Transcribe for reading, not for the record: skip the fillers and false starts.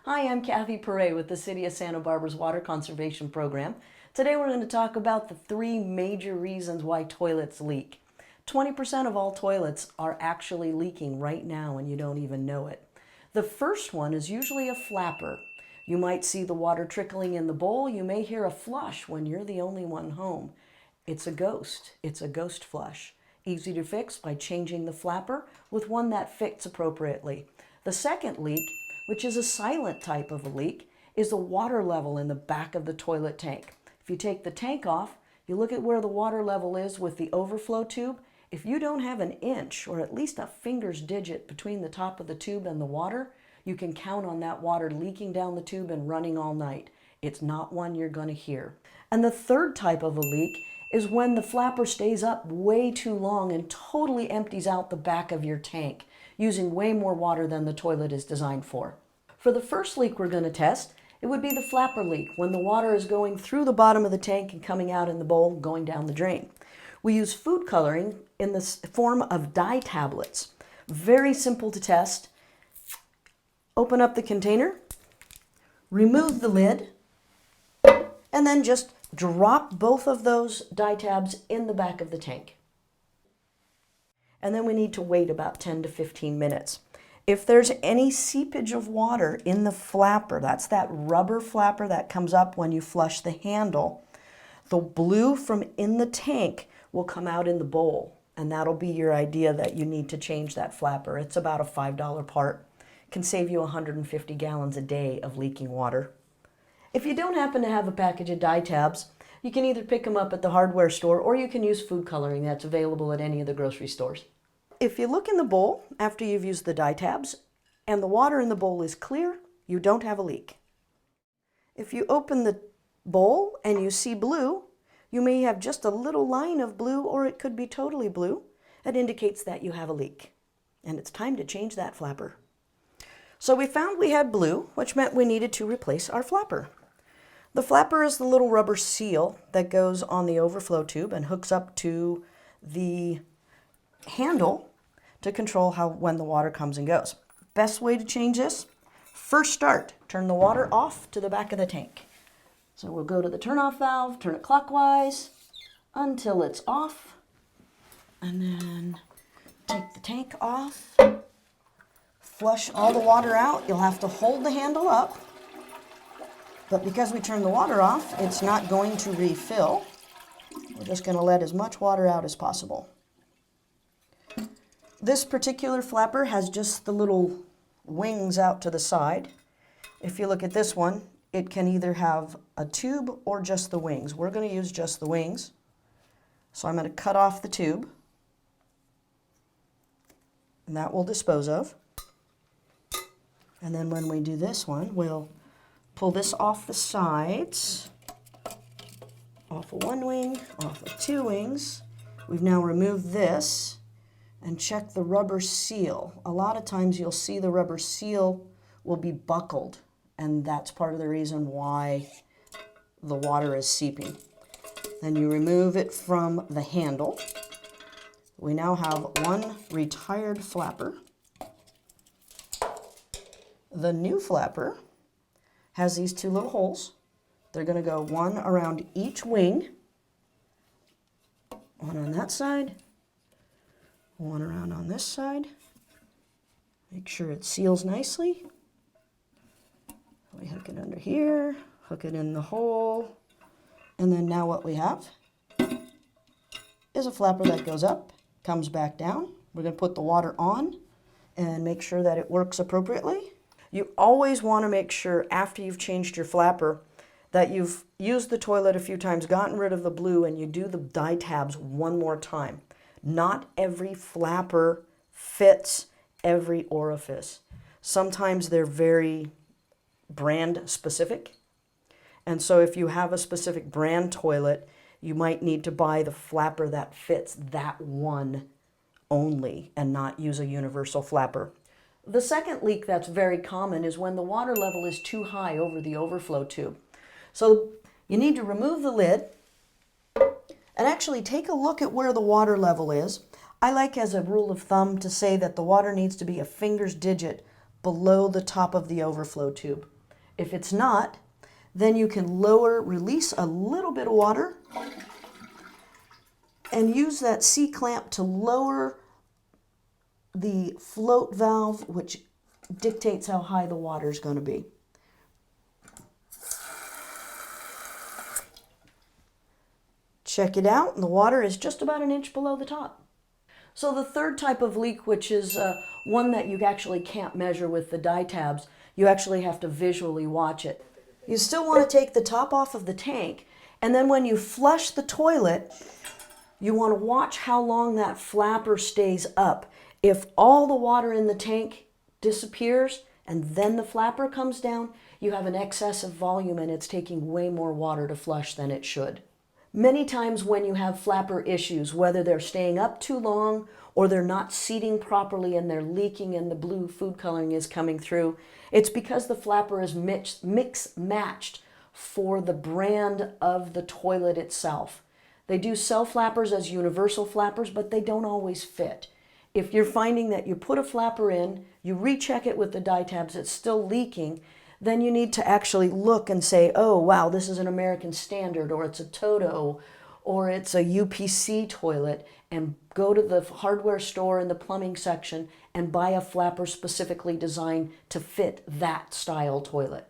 Hi, I'm Kathy Perret with the City of Santa Barbara's Water Conservation Program. Today we're going to talk about the 3 major reasons why toilets leak. 20% of all toilets are actually leaking right now and you don't even know it. The first one is usually a flapper. You might see the water trickling in the bowl. You may hear a flush when you're the only one home. It's a ghost. It's a ghost flush. Easy to fix by changing the flapper with one that fits appropriately. The second leak, which is a silent type of a leak, is the water level in the back of the toilet tank. If you take the tank off, you look at where the water level is with the overflow tube. If you don't have an inch or at least a finger's digit between the top of the tube and the water, you can count on that water leaking down the tube and running all night. It's not one you're going to hear. And the third type of a leak is when the flapper stays up way too long and totally empties out the back of your tank, using way more water than the toilet is designed for. For the first leak we're going to test, it would be the flapper leak, when the water is going through the bottom of the tank and coming out in the bowl, going down the drain. We use food coloring in the form of dye tablets. Very simple to test. Open up the container, remove the lid, and then just drop both of those dye tabs in the back of the tank. And then we need to wait about 10 to 15 minutes. If there's any seepage of water in the flapper, that's that rubber flapper that comes up when you flush the handle, the blue from in the tank will come out in the bowl, and that'll be your idea that you need to change that flapper. It's about a $5 part. It can save you 150 gallons a day of leaking water. If you don't happen to have a package of dye tabs, you can either pick them up at the hardware store or you can use food coloring that's available at any of the grocery stores. If you look in the bowl after you've used the dye tabs and the water in the bowl is clear, you don't have a leak. If you open the bowl and you see blue, you may have just a little line of blue or it could be totally blue. That indicates that you have a leak and it's time to change that flapper. So we found we had blue, which meant we needed to replace our flapper. The flapper is the little rubber seal that goes on the overflow tube and hooks up to the handle to control when the water comes and goes. Best way to change this, first start, turn the water off to the back of the tank. So we'll go to the turn off valve, turn it clockwise until it's off, and then take the tank off, flush all the water out. You'll have to hold the handle up, but because we turned the water off, it's not going to refill. We're just going to let as much water out as possible. This particular flapper has just the little wings out to the side. If you look at this one, it can either have a tube or just the wings. We're going to use just the wings. So I'm going to cut off the tube, and that will dispose of. And then when we do this one, we'll pull this off the sides, off of one wing, off of 2 wings. We've now removed this. And check the rubber seal. A lot of times you'll see the rubber seal will be buckled, and that's part of the reason why the water is seeping. Then you remove it from the handle. We now have one retired flapper. The new flapper has these 2 little holes. They're going to go one around each wing, one on that side, one around on this side. Make sure it seals nicely. We hook it under here, hook it in the hole, and then now what we have is a flapper that goes up, comes back down. We're going to put the water on and make sure that it works appropriately. You always want to make sure after you've changed your flapper that you've used the toilet a few times, gotten rid of the blue, and you do the dye tabs one more time. Not every flapper fits every orifice. Sometimes they're very brand specific. And so if you have a specific brand toilet, you might need to buy the flapper that fits that one only and not use a universal flapper. The second leak that's very common is when the water level is too high over the overflow tube. So you need to remove the lid and actually take a look at where the water level is. I like, as a rule of thumb, to say that the water needs to be a finger's digit below the top of the overflow tube. If it's not, then you can release a little bit of water and use that C-clamp to lower the float valve, which dictates how high the water is going to be. Check it out, and the water is just about an inch below the top. So the third type of leak, which is one that you actually can't measure with the dye tabs, you actually have to visually watch it. You still want to take the top off of the tank, and then when you flush the toilet, you want to watch how long that flapper stays up. If all the water in the tank disappears and then the flapper comes down, you have an excess of volume and it's taking way more water to flush than it should. Many times when you have flapper issues, whether they're staying up too long or they're not seating properly and they're leaking and the blue food coloring is coming through, it's because the flapper is mix-matched for the brand of the toilet itself. They do sell flappers as universal flappers, but they don't always fit. If you're finding that you put a flapper in, you recheck it with the dye tabs, it's still leaking, then you need to actually look and say, oh, wow, this is an American Standard, or it's a Toto, or it's a UPC toilet, and go to the hardware store in the plumbing section and buy a flapper specifically designed to fit that style toilet.